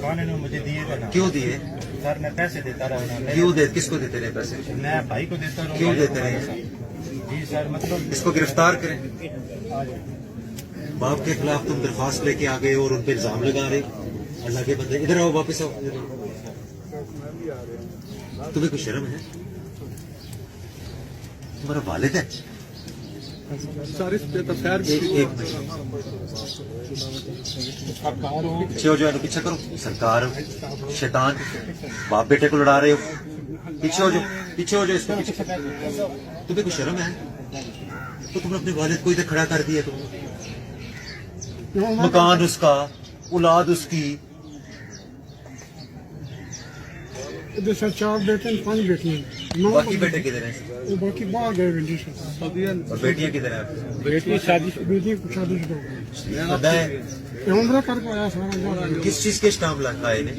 दुकान ने मुझे दिए थे ना। क्यों दिए? सर मैं पैसे देता रहा। क्यों दे, किसको देते रहे पैसे? मैं भाई को देता रहा। क्यों देते रहे? जी सर, मतलब इसको गिरफ्तार करें। बाप के खिलाफ तुम दरख्वास्त लेके आ गए और उन पर इल्जाम लगा रहे। अल्लाह के बंदे इधर आओ, वापस आओ। तुम्हें कुछ शर्म है? तुम्हारा वालिद है? एक पीछे हो जाओ, पीछे करो। सरकार शैतान, बाप बेटे को लड़ा रहे हो। पीछे हो जाओ, पीछे हो जाओ। इसको पीछे। तुम्हें कुछ शर्म है? तो तुमने अपने वालिद को इधर खड़ा कर दिया। तुम मकान उसका, औलाद उसकी। सर 4 बेटे 5 बेटियां। बाकी बेटे किधर हैं? बाकी बाहर गए हैं। और बेटियां किधर हैं? बेटी शादीशुदा पता है उम्र करके आया सारा। किस चीज के स्टाम्प लगाए ने?